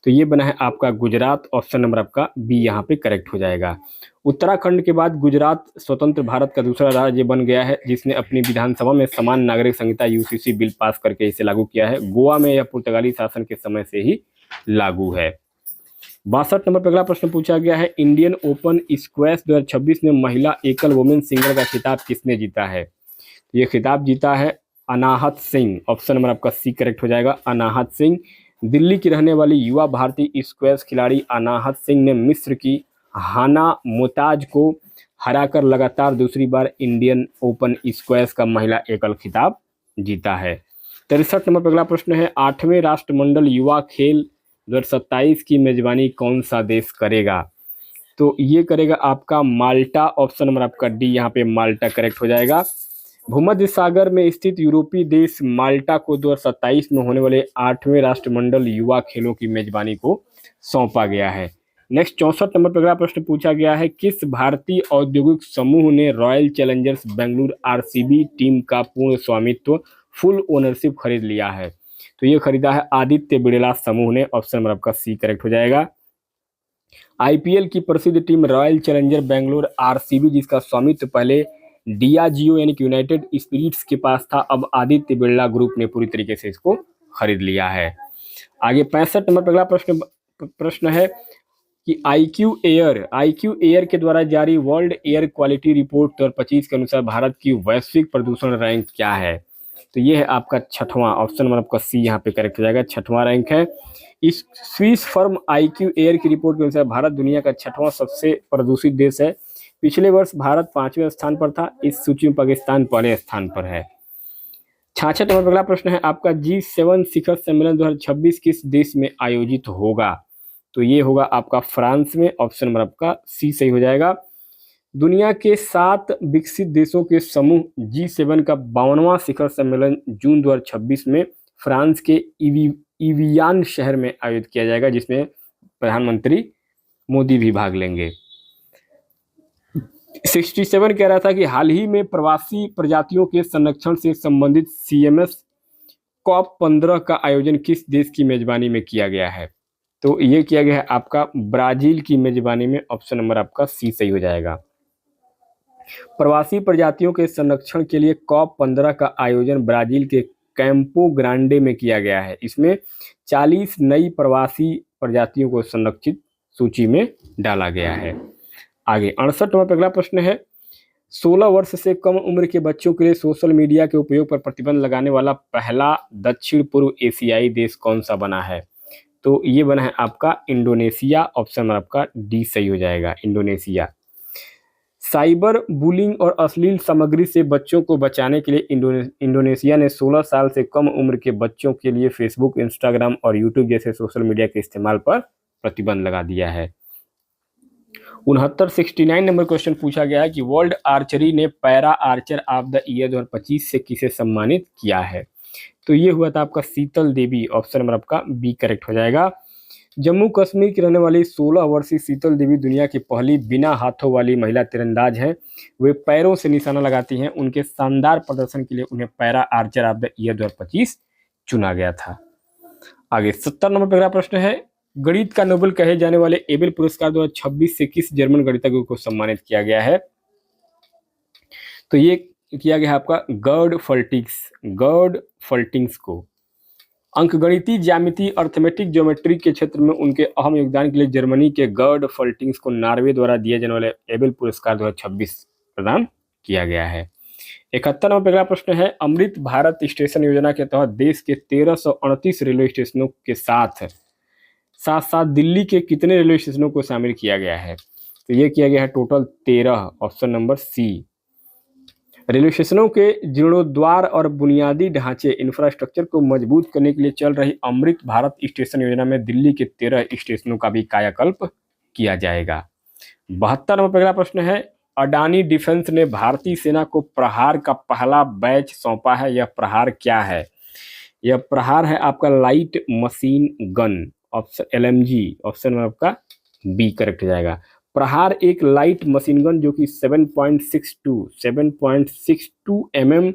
[SPEAKER 1] तो ये बना है आपका गुजरात। ऑप्शन नंबर आपका बी यहाँ पे करेक्ट हो जाएगा। उत्तराखंड के बाद गुजरात स्वतंत्र भारत का दूसरा राज्य बन गया है जिसने अपनी विधानसभा में समान नागरिक संहिता यूसीसी बिल पास करके इसे लागू किया है। गोवा में यह पुर्तगाली शासन के समय से ही लागू है। 62 नंबर पर अगला प्रश्न पूछा गया है, इंडियन ओपन स्क्वैश 2026 में महिला एकल वुमेन सिंगल का खिताब किसने जीता है? तो ये खिताब जीता है अनाहत सिंह। ऑप्शन नंबर आपका सी करेक्ट हो जाएगा, अनाहत सिंह। दिल्ली की रहने वाली युवा भारतीय स्क्वैश खिलाड़ी अनाहत सिंह ने मिस्र की हाना मुताज को हराकर लगातार दूसरी बार इंडियन ओपन स्क्वैश का महिला एकल खिताब जीता है। 63 नंबर पर अगला प्रश्न है, 8वें राष्ट्रमंडल युवा खेल 2027 की मेजबानी कौन सा देश करेगा? तो ये करेगा आपका माल्टा। ऑप्शन नंबर आपका डी यहाँ पे माल्टा करेक्ट हो जाएगा। भूमध्य सागर में स्थित यूरोपीय देश माल्टा को 2027 में होने वाले 8वें राष्ट्रमंडल युवा खेलों की मेजबानी को सौंपा गया है। नेक्स्ट 64 नंबर पर अगला प्रश्न पूछा गया है, किस भारतीय औद्योगिक समूह ने royal Challengers Bengaluru RCB team का पूर्ण स्वामित्व फुल ओनरशिप खरीद लिया है? तो ये खरीदा है आदित्य बिड़ला समूह ने। ऑप्शन नंबर आपका सी करेक्ट हो जाएगा। आईपीएल की प्रसिद्ध team royal challenger Bengaluru RCB जिसका स्वामित्व पहले डियाजियो यानी कि यूनाइटेड स्पिरिट्स के पास था, अब आदित्य बिड़ला ग्रुप ने पूरी तरीके से इसको खरीद लिया है। आगे 65 नंबर पर अगला प्रश्न है कि आईक्यू एयर के द्वारा जारी वर्ल्ड एयर क्वालिटी रिपोर्ट 2025 के अनुसार भारत की वैश्विक प्रदूषण रैंक क्या है? तो ये है आपका 6वां। ऑप्शन नंबर आपका सी यहाँ पे करेक्ट हो जाएगा, 6वां रैंक है। इस स्विस फर्म आईक्यू एयर की रिपोर्ट के अनुसार भारत दुनिया का 6वां सबसे प्रदूषित देश है। पिछले वर्ष भारत 5वें स्थान पर था, इस सूची में पाकिस्तान पहले स्थान पर है। 66 नंबर अगला प्रश्न है आपका, G7 शिखर सम्मेलन 2026 किस देश में आयोजित होगा? तो ये होगा आपका फ्रांस में। ऑप्शन नंबर आपका सी सही हो जाएगा। दुनिया के 7 विकसित देशों के समूह G7 का 52वां शिखर सम्मेलन जून 2026 में फ्रांस के इवियान शहर में आयोजित किया जाएगा, जिसमें प्रधानमंत्री मोदी भी भाग लेंगे। 67 कह रहा था कि हाल ही में प्रवासी प्रजातियों के संरक्षण से संबंधित CMS COP15 का आयोजन किस देश की मेजबानी में किया गया है? तो ये किया गया है आपका ब्राजील की मेजबानी में। ऑप्शन नंबर आपका सी सही हो जाएगा। प्रवासी प्रजातियों के संरक्षण के लिए COP15 का आयोजन ब्राजील के कैंपो ग्रांडे में किया गया है। इसमें 40 नई प्रवासी प्रजातियों को संरक्षित सूची में डाला गया है। आगे 68वां अगला प्रश्न है, 16 वर्ष से कम उम्र के बच्चों के लिए सोशल मीडिया के उपयोग पर प्रतिबंध लगाने वाला पहला दक्षिण पूर्व एशियाई देश कौन सा बना है? तो ये बना है आपका इंडोनेशिया। ऑप्शन नंबर आपका डी सही हो जाएगा, इंडोनेशिया। साइबर बुलिंग और अश्लील सामग्री से बच्चों को बचाने के लिए इंडोनेशिया ने 16 साल से कम उम्र के बच्चों के लिए फेसबुक, इंस्टाग्राम और यूट्यूब जैसे सोशल मीडिया के इस्तेमाल पर प्रतिबंध लगा दिया है। 69 नंबर क्वेश्चन पूछा गया है कि वर्ल्ड आर्चरी ने para Archer of the year 2025 से किसे सम्मानित किया है? तो ये हुआ था आपका शीतल देवी। ऑप्शन नंबर आपका बी करेक्ट हो जाएगा। जम्मू कश्मीर की रहने वाली 16 वर्षीय शीतल देवी दुनिया की पहली बिना हाथों वाली महिला तीरंदाज हैं। वे पैरों से निशाना लगाती हैं। उनके शानदार प्रदर्शन के लिए उन्हें para Archer of the year 2025 चुना गया था। आगे 70 नंबर पर अगला प्रश्न है, गणित का नोबेल कहे जाने वाले एबेल पुरस्कार 2026 से किस जर्मन गणितज्ञ को सम्मानित किया गया है? तो ये किया गया है आपका गर्ड फल्टिंग्स को। अंकगणितीय ज्यामिति अर्थमेटिक ज्योमेट्री के क्षेत्र में उनके अहम योगदान के लिए जर्मनी के गर्ड फल्टिंग्स को नॉर्वे द्वारा दिए जाने वाले एबेल पुरस्कार 2026 प्रदान किया गया है। 71 नंबर अगला प्रश्न है, अमृत भारत स्टेशन योजना के तहत देश के 1338 रेलवे स्टेशनों के साथ साथ दिल्ली के कितने रेलवे स्टेशनों को शामिल किया गया है? तो ये किया गया है total 13। Option number C. Railway स्टेशनों के जीर्णोद्वार और बुनियादी ढांचे इंफ्रास्ट्रक्चर को मजबूत करने के लिए चल रही अमृत भारत स्टेशन योजना में दिल्ली के 13 स्टेशनों का भी कायाकल्प किया जाएगा। 72 नंबर अगला प्रश्न है, अडानी डिफेंस ने भारतीय सेना को प्रहार का पहला बैच सौंपा है। यह प्रहार क्या है? यह प्रहार है आपका light machine gun, option LMG। Option में आपका बी करेक्ट हो जाएगा। प्रहार एक लाइट मशीन गन जो कि 7.62 mm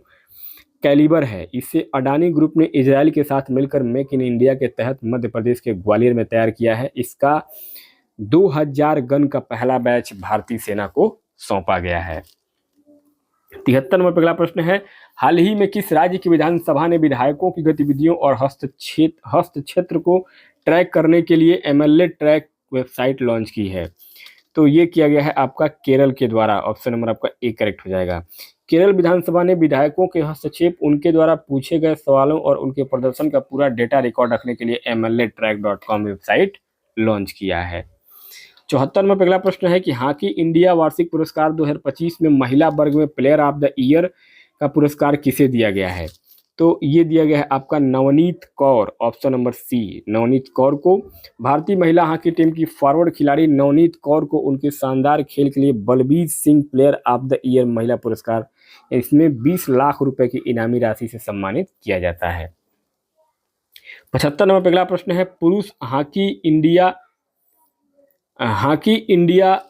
[SPEAKER 1] कैलिबर है। इसे अडानी ग्रुप ने इजराइल के साथ मिलकर मेक इन इंडिया के तहत मध्य प्रदेश के ग्वालियर में तैयार किया है। इसका 2000 गन का पहला बैच भारतीय सेना को सौंपा गया है। 73 नंबर अगला प्रश्न है, हाल ही में किस राज्य की विधानसभा ने विधायकों की गतिविधियों और हस्तक्षेत्र को ट्रैक करने के लिए MLA ट्रैक वेबसाइट लॉन्च की है? तो ये किया गया है आपका केरल के द्वारा। ऑप्शन नंबर आपका ए करेक्ट हो जाएगा। केरल विधानसभा ने विधायकों के हस्तक्षेप, उनके द्वारा पूछे गए सवालों और उनके प्रदर्शन का पूरा डेटा रिकॉर्ड रखने के लिए MLAtrack.com वेबसाइट लॉन्च किया है। 74 में अगला प्रश्न है कि हॉकी इंडिया वार्षिक पुरस्कार 2025 में महिला वर्ग में प्लेयर ऑफ द ईयर का पुरस्कार किसे दिया गया है? तो ये दिया गया है आपका Navneet Kaur. Option number C, Navneet Kaur को। भारतीय महिला हॉकी टीम की फॉरवर्ड खिलाड़ी नवनीत कौर को उनके शानदार खेल के लिए Balbir Singh player of the year महिला पुरस्कार, इसमें 20 लाख रुपए की इनामी राशि से सम्मानित किया जाता है। 75 नंबर अगला प्रश्न है, पुरुष हॉकी इंडिया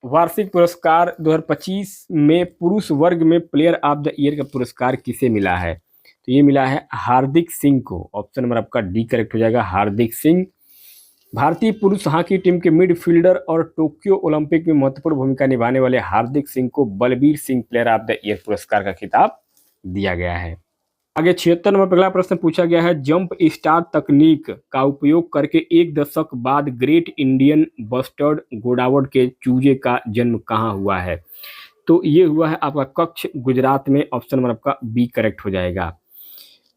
[SPEAKER 1] वार्षिक पुरस्कार 2025 में पुरुष वर्ग में प्लेयर ऑफ द ईयर का पुरस्कार किसे मिला है? तो ये मिला है हार्दिक सिंह को। ऑप्शन नंबर आपका डी करेक्ट हो जाएगा, हार्दिक सिंह। भारतीय पुरुष हॉकी टीम के मिडफील्डर और टोक्यो ओलंपिक में महत्वपूर्ण भूमिका निभाने वाले हार्दिक सिंह को Balbir Singh player of the year पुरस्कार का खिताब दिया गया है। आगे 76 नंबर अगला प्रश्न पूछा गया है, जंप स्टार तकनीक का उपयोग करके 1 दशक बाद ग्रेट इंडियन बस्टर्ड गोडावट के चूजे का जन्म कहाँ हुआ है? तो ये हुआ है आपका कच्छ, गुजरात में। ऑप्शन नंबर आपका बी करेक्ट हो जाएगा।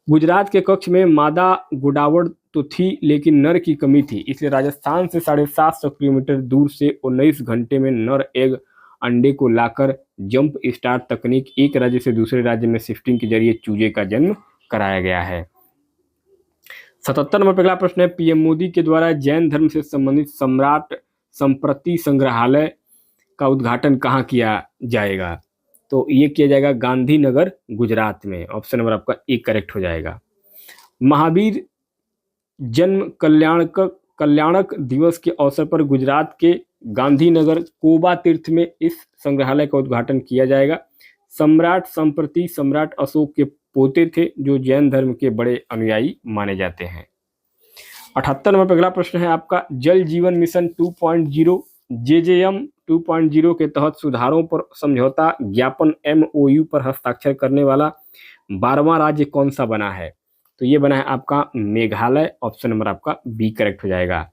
[SPEAKER 1] गुजरात के कच्छ में मादा गोडावट तो थी लेकिन नर की कमी थी, इसलिए राजस्थान से 750 किलोमीटर दूर से 19 घंटे में नर एग अंडे को लाकर जंप स्टार तकनीक एक राज्य से दूसरे राज्य में शिफ्टिंग के जरिए चूजे का जन्म कराया गया है। 77 नंबर अगला प्रश्न है, पीएम मोदी के द्वारा जैन धर्म से संबंधित सम्राट संप्रति संग्रहालय का उद्घाटन कहाँ किया जाएगा? तो ये किया जाएगा गांधीनगर, गुजरात में। ऑप्शन नंबर आपका ए करेक्ट हो जाएगा। महावीर जन्म कल्याणक दिवस के अवसर पर गुजरात के गांधीनगर कोबा तीर्थ में इस संग्रहालय का उद्घाटन किया जाएगा। सम्राट संप्रति सम्राट अशोक के पोते थे, जो जैन धर्म के बड़े अनुयायी माने जाते हैं। 78 नंबर पर अगला प्रश्न है आपका, जल जीवन मिशन 2.0 JJM 2.0 के तहत सुधारों पर समझौता ज्ञापन MOU पर हस्ताक्षर करने वाला 12वां राज्य कौन सा बना है? तो ये बना है आपका मेघालय। ऑप्शन नंबर आपका बी करेक्ट हो जाएगा।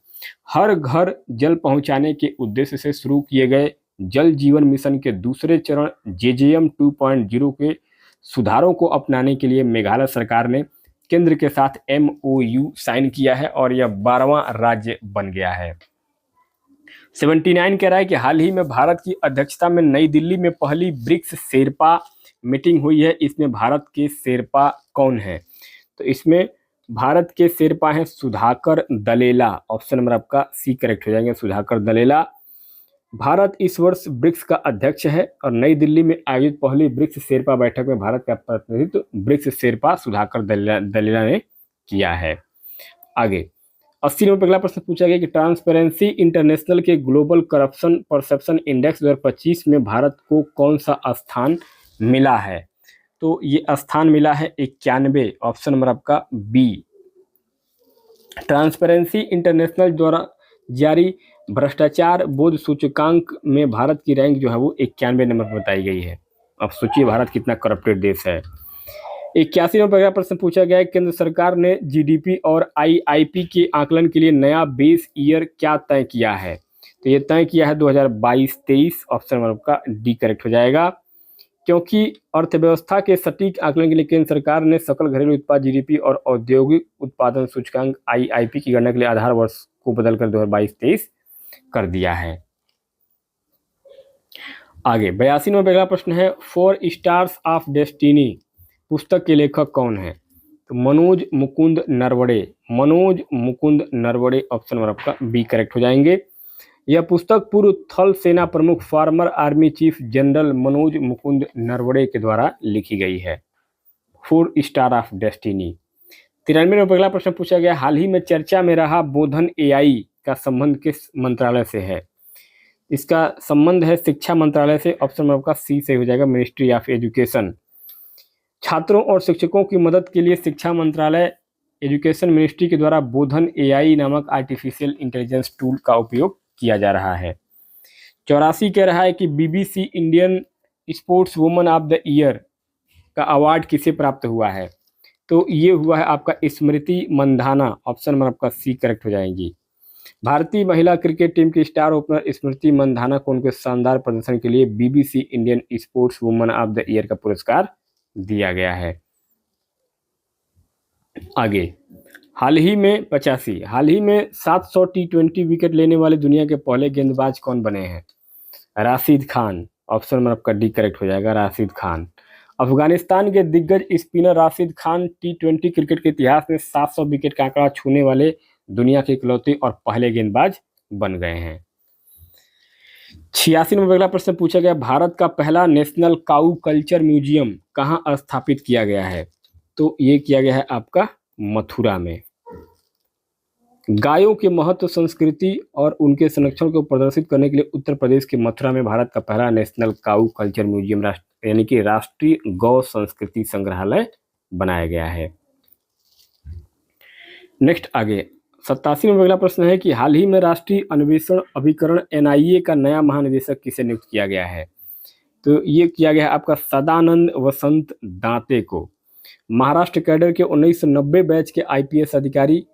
[SPEAKER 1] हर घर जल पहुंचाने के उद्देश्य से शुरू किए गए जल जीवन मिशन के दूसरे चरण JJM 2.0 के सुधारों को अपनाने के लिए मेघालय सरकार ने केंद्र के साथ MOU साइन किया है और यह 12वां राज्य बन गया है। 79 कह रहा है कि हाल ही में भारत की अध्यक्षता में नई दिल्ली में पहली ब्रिक्स शेरपा मीटिंग हुई है। इसमें भारत के शेरपा कौन है? तो इसमें भारत के शेरपा हैं सुधाकर दलेला। ऑप्शन नंबर आपका सी करेक्ट हो जाएंगे, सुधाकर दलेला। भारत इस वर्ष ब्रिक्स का अध्यक्ष है और नई दिल्ली में आयोजित पहली ब्रिक्स शेरपा बैठक में भारत का प्रतिनिधित्व ब्रिक्स शेरपा सुधाकर दलेला ने किया है। आगे 80 नंबर पर अगला प्रश्न पूछा गया कि ट्रांसपेरेंसी इंटरनेशनल के ग्लोबल करप्शन परसेप्शन इंडेक्स 2025 में भारत को कौन सा स्थान मिला है? तो ये स्थान मिला है 91। ऑप्शन नंबर आपका बी। ट्रांसपेरेंसी इंटरनेशनल द्वारा जारी भ्रष्टाचार बोध सूचकांक में भारत की रैंक जो है वो 91 नंबर पर बताई गई है। अब सोचिए भारत कितना करप्टेड देश है। 81 नंबर पर अगला प्रश्न पूछा गया है, केंद्र सरकार ने GDP और IIP के आकलन के लिए नया बेस ईयर क्या तय किया है? तो ये तय किया है 2022-23। ऑप्शन नंबर आपका डी करेक्ट हो जाएगा। क्योंकि अर्थव्यवस्था के सटीक आकलन के लिए केंद्र सरकार ने सकल घरेलू उत्पाद GDP और औद्योगिक उत्पादन सूचकांक IIP की गणना के लिए आधार वर्ष को बदलकर 2022-23 कर दिया है। आगे 82 नंबर अगला प्रश्न है, 4 स्टार्स ऑफ डेस्टिनी पुस्तक के लेखक कौन है? तो मनोज मुकुंद नरवड़े। मनोज मुकुंद नरवड़े। ऑप्शन नंबर आपका बी करेक्ट हो जाएंगे। यह पुस्तक पूर्व थल सेना प्रमुख farmer army chief general Manoj Mukund Naravane के द्वारा लिखी गई है। 4 स्टार ऑफ डेस्टिनी। 93 नंबर अगला प्रश्न पूछा गया, हाल ही में चर्चा में रहा बोधन AI का संबंध किस मंत्रालय से है? इसका संबंध है शिक्षा मंत्रालय से। ऑप्शन नंबर आपका सी से हो जाएगा, मिनिस्ट्री ऑफ एजुकेशन। छात्रों और शिक्षकों की मदद के लिए शिक्षा मंत्रालय एजुकेशन मिनिस्ट्री के द्वारा बोधन AI नामक आर्टिफिशियल इंटेलिजेंस टूल का उपयोग किया जा रहा है। 84 कह रहा है कि BBC Indian sports woman of the year का अवार्ड किसे प्राप्त हुआ है? तो ये हुआ है आपका स्मृति मंधाना। ऑप्शन नंबर आपका सी करेक्ट हो जाएंगी। भारतीय महिला क्रिकेट टीम की स्टार ओपनर स्मृति मंधाना को उनके शानदार प्रदर्शन के लिए BBC Indian sports woman of the year का पुरस्कार दिया गया है। आगे हाल ही में 85 हाल ही में 700 T20 विकेट लेने वाले दुनिया के पहले गेंदबाज कौन बने हैं? राशिद खान। ऑप्शन नंबर आपका डी करेक्ट हो जाएगा, राशिद खान। अफगानिस्तान के दिग्गज spinner Rashid Khan T20 cricket के इतिहास में 700 विकेट का आंकड़ा छूने वाले दुनिया के इकलौते और पहले गेंदबाज बन गए हैं। 86 नंबर अगला प्रश्न पूछा गया, भारत का पहला नेशनल काऊ कल्चर म्यूजियम कहाँ स्थापित किया गया है? तो ये किया गया है आपका मथुरा में। गायों के महत्व, संस्कृति और उनके संरक्षण को प्रदर्शित करने के लिए उत्तर प्रदेश के मथुरा में भारत का पहला नेशनल काऊ कल्चर म्यूजियम यानी कि राष्ट्रीय गौ संस्कृति संग्रहालय बनाया गया है। नेक्स्ट आगे 87 में अगला प्रश्न है कि हाल ही में राष्ट्रीय अन्वेषण अभिकरण NIA का नया महानिदेशक किसे नियुक्त किया गया है? तो ये किया गया है आपका सदानंद वसंत दांते को। महाराष्ट्र कैडर के 1990 बैच के IPS अधिकारी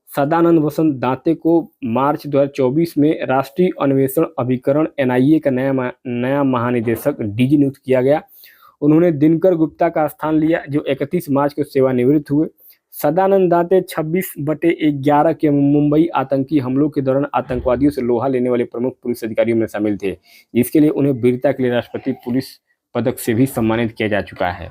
[SPEAKER 1] सदानंद वसंत दांते को मार्च 2024 में राष्ट्रीय अन्वेषण अभिकरण NIA का नया महानिदेशक DG नियुक्त किया गया। उन्होंने दिनकर गुप्ता का स्थान लिया, जो 31 मार्च को सेवानिवृत्त हुए। सदानंद दांते 26/11 के मुंबई आतंकी हमलों के दौरान आतंकवादियों से लोहा लेने वाले प्रमुख पुलिस अधिकारियों में शामिल थे, जिसके लिए उन्हें वीरता के लिए राष्ट्रपति पुलिस पदक से भी सम्मानित किया जा चुका है।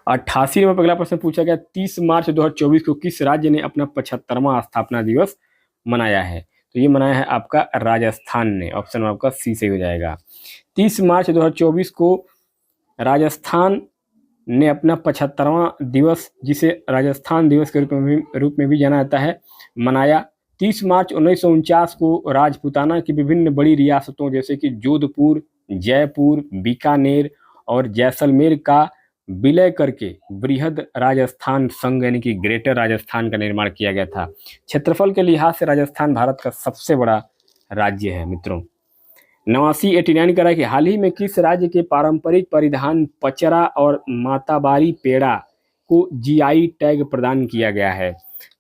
[SPEAKER 1] 88 नंबर अगला प्रश्न पूछा गया, 30 मार्च 2024 को किस राज्य ने अपना 75वां स्थापना दिवस मनाया है? तो ये मनाया है आपका राजस्थान ने, ऑप्शन आपका सी से हो जाएगा। 30 मार्च 2024 को राजस्थान ने अपना 75वां दिवस, जिसे राजस्थान दिवस के रूप में भी जाना जाता है, मनाया। 30 मार्च 1949 को राजपूताना की विभिन्न बड़ी रियासतों जैसे कि जोधपुर, जयपुर, बीकानेर और जैसलमेर का विलय करके बृहद राजस्थान संघ यानी कि ग्रेटर राजस्थान का निर्माण किया गया था। क्षेत्रफल के लिहाज से राजस्थान भारत का सबसे बड़ा राज्य है मित्रों। 89 कह रहा है कि हाल ही में किस राज्य के पारंपरिक परिधान पचरा और माताबारी पेड़ा को जीआई टैग प्रदान किया गया है?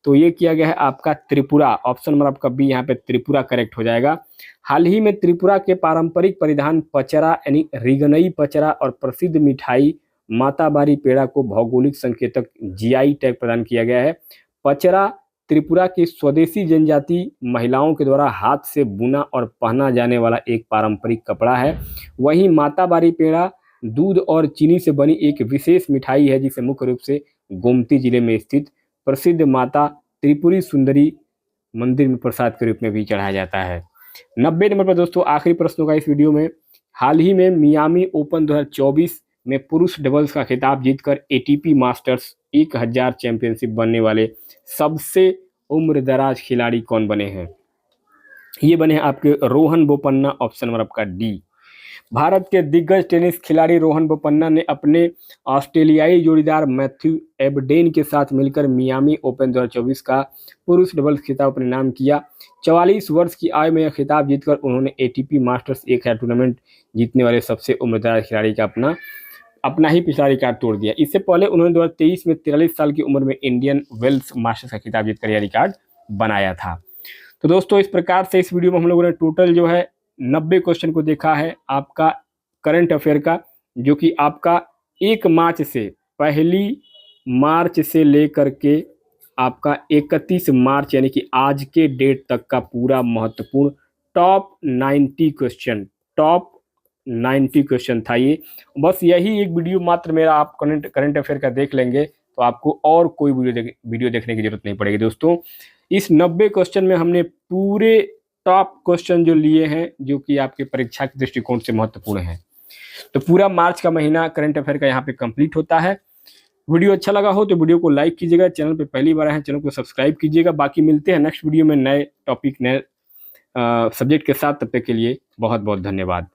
[SPEAKER 1] तो ये किया गया है आपका त्रिपुरा, ऑप्शन नंबर आपका बी यहाँ पे त्रिपुरा करेक्ट हो जाएगा। हाल ही में त्रिपुरा के पारंपरिक परिधान पचरा यानी रिगनई पचरा और प्रसिद्ध मिठाई माताबारी पेड़ा को भौगोलिक संकेतक जीआई टैग प्रदान किया गया है। पचरा त्रिपुरा की स्वदेशी जनजाति महिलाओं के द्वारा हाथ से बुना और पहना जाने वाला एक पारंपरिक कपड़ा है। वहीं माताबारी पेड़ा दूध और चीनी से बनी एक विशेष मिठाई है जिसे मुख्य रूप से गोमती जिले में स्थित प्रसिद्ध माता त्रिपुरी सुंदरी मंदिर में प्रसाद के रूप में भी चढ़ाया जाता है। 90 नंबर पर दोस्तों आखिरी प्रश्नों का इस वीडियो में, हाल ही में मियामी ओपन 2024 में पुरुष डबल्स का खिताब जीतकर एटीपी मास्टर्स 1000 चैंपियनशिप बनने वाले सबसे उम्रदराज खिलाड़ी कौन बने हैं? ये बने हैं आपके रोहन बोपन्ना, ऑप्शन नंबर आपका डी। भारत के दिग्गज टेनिस खिलाड़ी रोहन बोपन्ना ने अपने ऑस्ट्रेलियाई जोड़ीदार मैथ्यू एबडेन के साथ मिलकर मियामी ओपन 2024 का पुरुष डबल्स खिताब अपने नाम किया। 44 वर्ष की आयु में यह खिताब जीतकर उन्होंने एटीपी मास्टर्स 1000 टूर्नामेंट जीतने वाले सबसे उम्रदराज खिलाड़ी का अपना ही पिछला रिकॉर्ड तोड़ दिया। इससे पहले उन्होंने 2023 में 43 साल की उम्र में इंडियन वेल्स मास्टर्स का खिताब जीतकर यह रिकॉर्ड बनाया था। तो दोस्तों इस प्रकार से इस वीडियो में हम लोगों ने टोटल जो है 90 क्वेश्चन को देखा है आपका करंट अफेयर का, जो कि आपका 1 मार्च से, 1 मार्च से लेकर के आपका 31 मार्च यानी कि आज के डेट तक का पूरा महत्वपूर्ण टॉप 90 क्वेश्चन था ये। बस यही एक वीडियो मात्र मेरा आप करंट अफेयर का देख लेंगे तो आपको और कोई वीडियो देखने की जरूरत नहीं पड़ेगी। दोस्तों इस 90 क्वेश्चन में हमने पूरे टॉप क्वेश्चन जो लिए हैं जो कि आपके परीक्षा के दृष्टिकोण से महत्वपूर्ण है। तो पूरा मार्च का महीना करंट अफेयर का यहाँ पे कंप्लीट होता है। वीडियो अच्छा लगा हो तो वीडियो को लाइक कीजिएगा, चैनल पे पहली बार आए हैं चैनल को सब्सक्राइब कीजिएगा। बाकी मिलते हैं नेक्स्ट वीडियो में नए टॉपिक नए सब्जेक्ट के साथ, तब तक के लिए बहुत बहुत धन्यवाद।